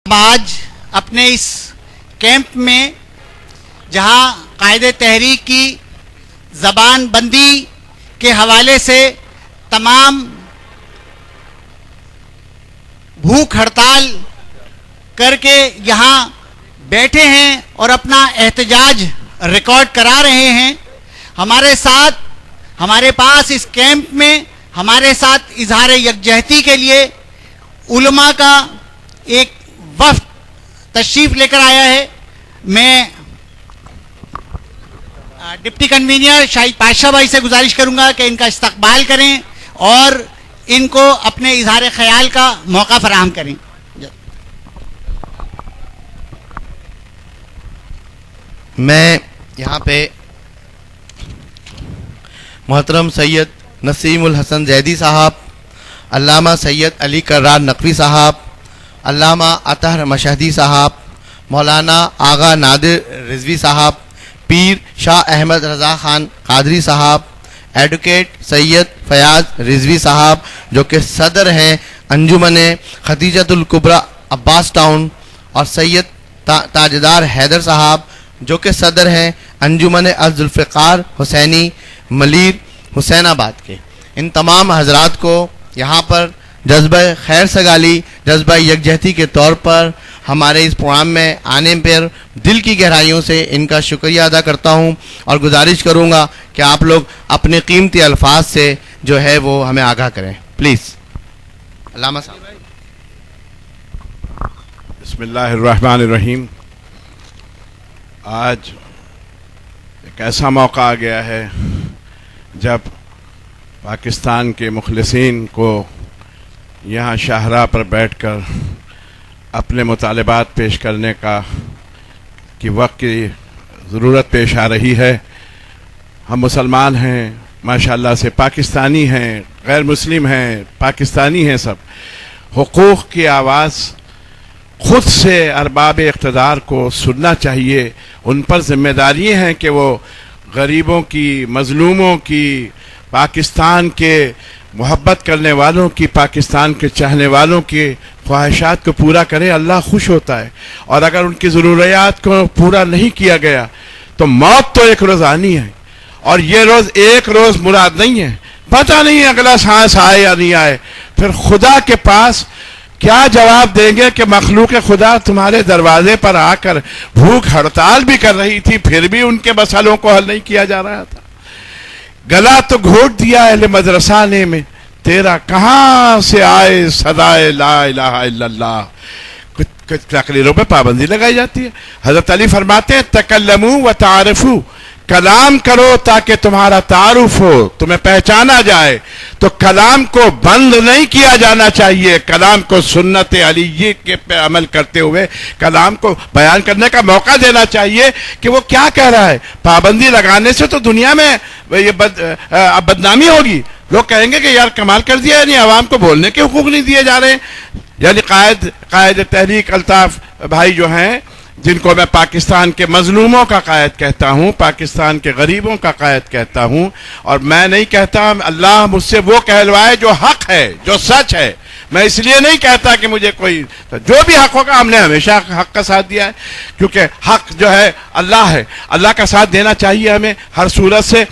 آج اپنے اس کیمپ میں جہاں قائد تحریک کی زبان بندی کے حوالے سے تمام بھوک ہڑتال کر کے یہاں بیٹھے ہیں اور اپنا احتجاج ریکارڈ کرا رہے ہیں، ہمارے پاس اس کیمپ میں ہمارے ساتھ اظہار یکجہتی کے لیے علماء کا ایک وفد تشریف لے کر آیا ہے۔ میں ڈپٹی کنوینر شاہد پاشا بھائی سے گزارش کروں گا کہ ان کا استقبال کریں اور ان کو اپنے اظہار خیال کا موقع فراہم کریں۔ میں یہاں پہ محترم سید نسیم الحسن زیدی صاحب، علامہ سید علی کرار نقوی صاحب، علامہ اطہر مشہدی صاحب، مولانا آغا نادر رضوی صاحب، پیر شاہ احمد رضا خان قادری صاحب، ایڈوکیٹ سید فیاض رضوی صاحب جو کہ صدر ہیں انجمن خدیجۃ الکبریٰ عباس ٹاؤن، اور سید تاجدار حیدر صاحب جو کہ صدر ہیں انجمن الذوالفقار حسینی ملیر حسین آباد کے۔ ان تمام حضرات کو یہاں پر جذبہ خیر سگالی، جذبہ یکجہتی کے طور پر ہمارے اس پروگرام میں آنے پر دل کی گہرائیوں سے ان کا شکریہ ادا کرتا ہوں، اور گزارش کروں گا کہ آپ لوگ اپنے قیمتی الفاظ سے جو ہے وہ ہمیں آگاہ کریں، پلیز۔ علامہ صاحب۔ بسم اللہ الرحمن الرحیم۔ آج ایک ایسا موقع آ گیا ہے جب پاکستان کے مخلصین کو یہاں شاہراہ پر بیٹھ کر اپنے مطالبات پیش کرنے کی وقت کی ضرورت پیش آ رہی ہے۔ ہم مسلمان ہیں، ماشاءاللہ سے پاکستانی ہیں، غیر مسلم ہیں، پاکستانی ہیں، سب حقوق کی آواز خود سے ارباب اقتدار کو سننا چاہیے۔ ان پر ذمہ داری ہیں کہ وہ غریبوں کی، مظلوموں کی، پاکستان کے محبت کرنے والوں کی، پاکستان کے چاہنے والوں کی خواہشات کو پورا کرے۔ اللہ خوش ہوتا ہے، اور اگر ان کی ضروریات کو پورا نہیں کیا گیا تو موت تو ایک روز آنی ہے، اور یہ روز ایک روز مراد نہیں ہے، پتہ نہیں اگلا سانس آئے یا نہیں آئے۔ پھر خدا کے پاس کیا جواب دیں گے کہ مخلوق خدا تمہارے دروازے پر آ کر بھوک ہڑتال بھی کر رہی تھی، پھر بھی ان کے مسئلوں کو حل نہیں کیا جا رہا تھا۔ گلا تو گھونٹ دیا اہل مدرسہ نے میں، تیرا کہاں سے آئے صدائے لا الہ الا اللہ۔ کچھ تقریروں پہ پابندی لگائی جاتی ہے۔ حضرت علی فرماتے ہیں تکلموا وتعارفوا، کلام کرو تاکہ تمہارا تعارف ہو، تمہیں پہچانا جائے۔ تو کلام کو بند نہیں کیا جانا چاہیے، کلام کو سنت علی کے پہ عمل کرتے ہوئے کلام کو بیان کرنے کا موقع دینا چاہیے کہ وہ کیا کہہ رہا ہے۔ پابندی لگانے سے تو دنیا میں یہ بدنامی ہوگی، لوگ کہیں گے کہ یار کمال کر دیا، یعنی عوام کو بولنے کے حقوق نہیں دیے جا رہے۔ یعنی قائد تحریک الطاف بھائی جو ہیں، جن کو میں پاکستان کے مظلوموں کا قائد کہتا ہوں، پاکستان کے غریبوں کا قائد کہتا ہوں، اور میں نہیں کہتا اللہ مجھ سے وہ کہلوائے جو حق ہے، جو سچ ہے۔ میں اس لیے نہیں کہتا کہ مجھے کوئی، جو بھی حق ہوگا ہم نے ہمیشہ حق کا ساتھ دیا ہے، کیونکہ حق جو ہے اللہ ہے، اللہ کا ساتھ دینا چاہیے ہمیں ہر صورت سے۔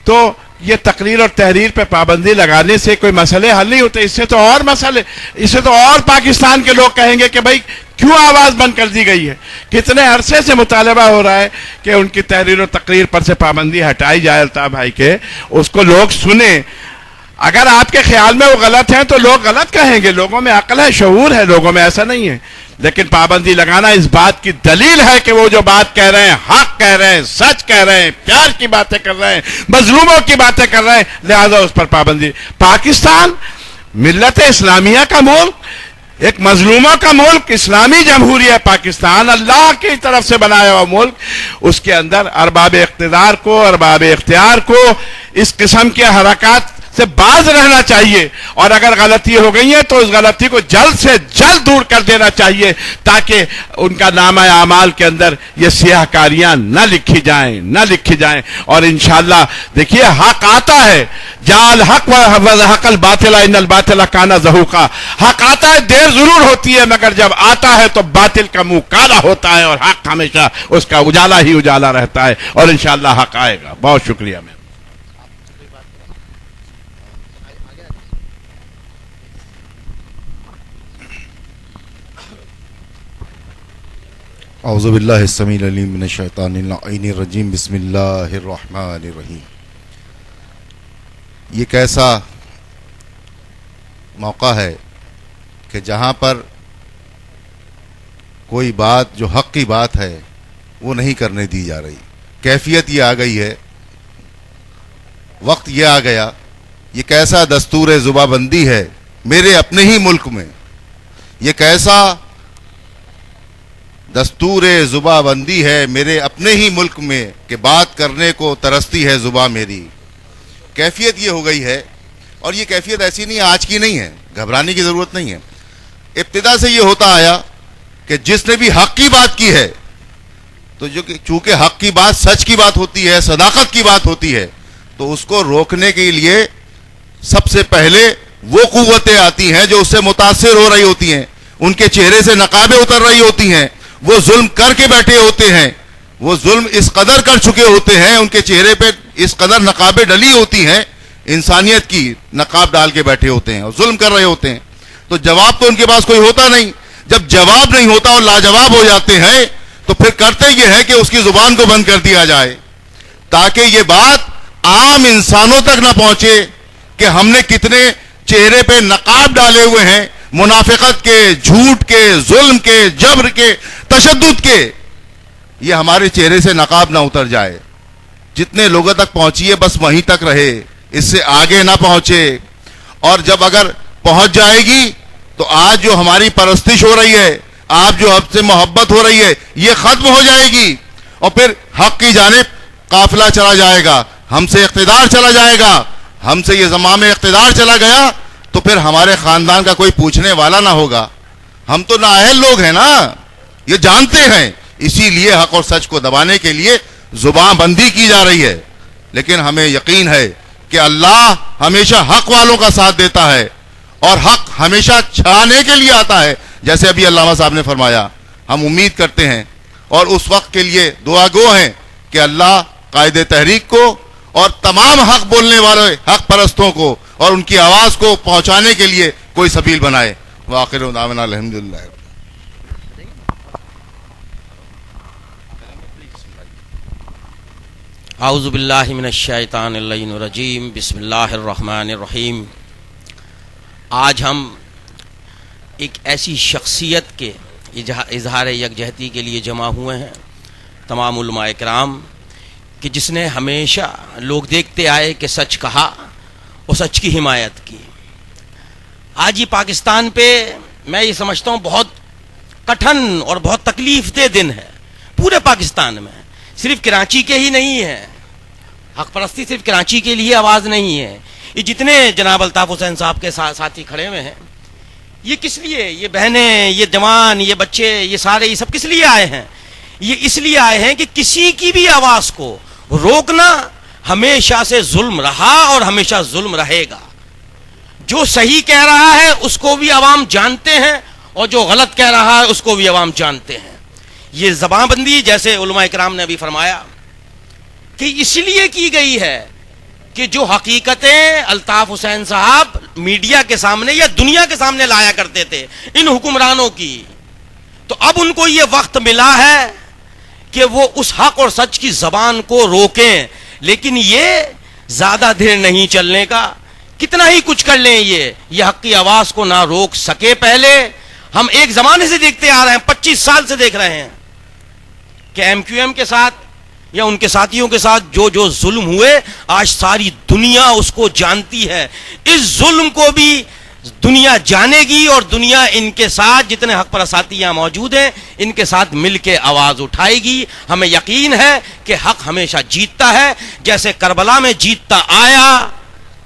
تو یہ تقریر اور تحریر پہ پابندی لگانے سے کوئی مسئلے حل نہیں ہوتے، اس سے تو اور پاکستان کے لوگ کہیں گے کہ بھائی کیوں آواز بند کر دی گئی ہے۔ کتنے عرصے سے مطالبہ ہو رہا ہے کہ ان کی تحریر و تقریر پر سے پابندی ہٹائی جائے الطاف بھائی کے، اس کو لوگ سنیں۔ اگر آپ کے خیال میں وہ غلط ہیں تو لوگ غلط کہیں گے، لوگوں میں عقل ہے، شعور ہے لوگوں میں، ایسا نہیں ہے۔ لیکن پابندی لگانا اس بات کی دلیل ہے کہ وہ جو بات کہہ رہے ہیں حق کہہ رہے ہیں، سچ کہہ رہے ہیں، پیار کی باتیں کر رہے ہیں، مظلوموں کی باتیں کر رہے ہیں، لہذا اس پر پابندی۔ پاکستان ملت اسلامیہ کا ملک، ایک مظلوموں کا ملک، اسلامی جمہوریہ پاکستان، اللہ کی طرف سے بنایا ہوا ملک، اس کے اندر ارباب اقتدار کو، ارباب اختیار کو اس قسم کے حرکات سے باز رہنا چاہیے، اور اگر غلطی ہو گئی ہے تو اس غلطی کو جلد سے جلد دور کر دینا چاہیے تاکہ ان کا نامہ اعمال کے اندر یہ سیاہ کاریاں نہ لکھی جائیں. اور انشاءاللہ دیکھیے حق آتا ہے، جال حق وزہق الباطل ان الباطل کان زہوقا. حق آتا ہے، دیر ضرور ہوتی ہے مگر جب آتا ہے تو باطل کا منہ کالا ہوتا ہے اور حق ہمیشہ اس کا اجالا ہی اجالا رہتا ہے، اور انشاءاللہ حق آئے گا. بہت شکریہ. میں اعوذ باللہ السمیع العلیم من الشیطان اللعین الرجیم. بسم اللہ الرحمن الرحیم. یہ کیسا موقع ہے کہ جہاں پر کوئی بات جو حق کی بات ہے وہ نہیں کرنے دی جا رہی. کیفیت یہ آ گئی ہے، وقت یہ آ گیا. یہ کیسا دستور زباں بندی ہے میرے اپنے ہی ملک میں، یہ کیسا دستور زباں بندی ہے میرے اپنے ہی ملک میں کہ بات کرنے کو ترستی ہے زباں میری. کیفیت یہ ہو گئی ہے، اور یہ کیفیت ایسی نہیں، آج کی نہیں ہے، گھبرانے کی ضرورت نہیں ہے. ابتدا سے یہ ہوتا آیا کہ جس نے بھی حق کی بات کی ہے تو چونکہ حق کی بات سچ کی بات ہوتی ہے، صداقت کی بات ہوتی ہے، تو اس کو روکنے کے لیے سب سے پہلے وہ قوتیں آتی ہیں جو اس سے متاثر ہو رہی ہوتی ہیں، ان کے چہرے سے نقابیں اتر رہی ہوتی ہیں، وہ ظلم کر کے بیٹھے ہوتے ہیں، وہ ظلم اس قدر کر چکے ہوتے ہیں، ان کے چہرے پہ اس قدر نقابیں ڈلی ہوتی ہیں، انسانیت کی نقاب ڈال کے بیٹھے ہوتے ہیں اور ظلم کر رہے ہوتے ہیں. تو جواب تو ان کے پاس کوئی ہوتا نہیں. جب جواب نہیں ہوتا اور لاجواب ہو جاتے ہیں تو پھر کرتے یہ ہے کہ اس کی زبان کو بند کر دیا جائے تاکہ یہ بات عام انسانوں تک نہ پہنچے کہ ہم نے کتنے چہرے پہ نقاب ڈالے ہوئے ہیں، منافقت کے، جھوٹ کے، ظلم کے، جبر کے، تشدد کے. یہ ہمارے چہرے سے نقاب نہ اتر جائے. جتنے لوگوں تک پہنچی ہے بس وہیں تک رہے، اس سے آگے نہ پہنچے. اور جب اگر پہنچ جائے گی تو آج جو ہماری پرستش ہو رہی ہے، آج جو ہم سے محبت ہو رہی ہے، یہ ختم ہو جائے گی، اور پھر حق کی جانب قافلہ چلا جائے گا، ہم سے اقتدار چلا جائے گا. ہم سے یہ زمام اقتدار چلا گیا تو پھر ہمارے خاندان کا کوئی پوچھنے والا نہ ہوگا. ہم تو نااہل لوگ ہیں نا، یہ جانتے ہیں. اسی لیے حق اور سچ کو دبانے کے لیے زبان بندی کی جا رہی ہے. لیکن ہمیں یقین ہے کہ اللہ ہمیشہ حق والوں کا ساتھ دیتا ہے اور حق ہمیشہ چھانے کے لیے آتا ہے. جیسے ابھی علامہ صاحب نے فرمایا، ہم امید کرتے ہیں اور اس وقت کے لیے دعا گو ہیں کہ اللہ قائد تحریک کو اور تمام حق بولنے والے حق پرستوں کو اور ان کی آواز کو پہنچانے کے لیے کوئی سبیل بنائے. وآخر دعوانا الحمدللہ. اعوذ باللہ من الشیطان اللعین الرجیم. بسم اللہ الرحمن الرحیم. آج ہم ایک ایسی شخصیت کے اظہار یکجہتی کے لیے جمع ہوئے ہیں، تمام علماء کرام، کہ جس نے ہمیشہ لوگ دیکھتے آئے کہ سچ کہا اور سچ کی حمایت کی. آج یہ پاکستان پہ میں یہ سمجھتا ہوں بہت کٹھن اور بہت تکلیف دہ دن ہے پورے پاکستان میں. صرف کراچی کے ہی نہیں ہے، حق پرستی صرف کراچی کے لیے آواز نہیں ہے. یہ جتنے جناب الطاف حسین صاحب کے ساتھی کھڑے ہوئے ہیں، یہ کس لیے، یہ بہنیں، یہ جوان، یہ بچے، یہ سارے، یہ سب کس لیے آئے ہیں؟ یہ اس لیے آئے ہیں کہ کسی کی بھی آواز کو روکنا ہمیشہ سے ظلم رہا اور ہمیشہ ظلم رہے گا. جو صحیح کہہ رہا ہے اس کو بھی عوام جانتے ہیں اور جو غلط کہہ رہا ہے اس کو بھی عوام جانتے ہیں. یہ زبان بندی جیسے علماء کرام نے ابھی فرمایا کہ اس لیے کی گئی ہے کہ جو حقیقتیں الطاف حسین صاحب میڈیا کے سامنے یا دنیا کے سامنے لایا کرتے تھے ان حکمرانوں کی، تو اب ان کو یہ وقت ملا ہے کہ وہ اس حق اور سچ کی زبان کو روکیں. لیکن یہ زیادہ دیر نہیں چلنے کا. کتنا ہی کچھ کر لیں یہ حق کی آواز کو نہ روک سکے. پہلے ہم ایک زمانے سے دیکھتے آ رہے ہیں، 25 سال سے دیکھ رہے ہیں کہ ایم کیو ایم کے ساتھ یا ان کے ساتھیوں کے ساتھ جو ظلم ہوئے، آج ساری دنیا اس کو جانتی ہے. اس ظلم کو بھی دنیا جانے گی اور دنیا ان کے ساتھ جتنے حق پر ساتھی یہاں موجود ہیں ان کے ساتھ مل کے آواز اٹھائے گی. ہمیں یقین ہے کہ حق ہمیشہ جیتتا ہے. جیسے کربلا میں جیتتا آیا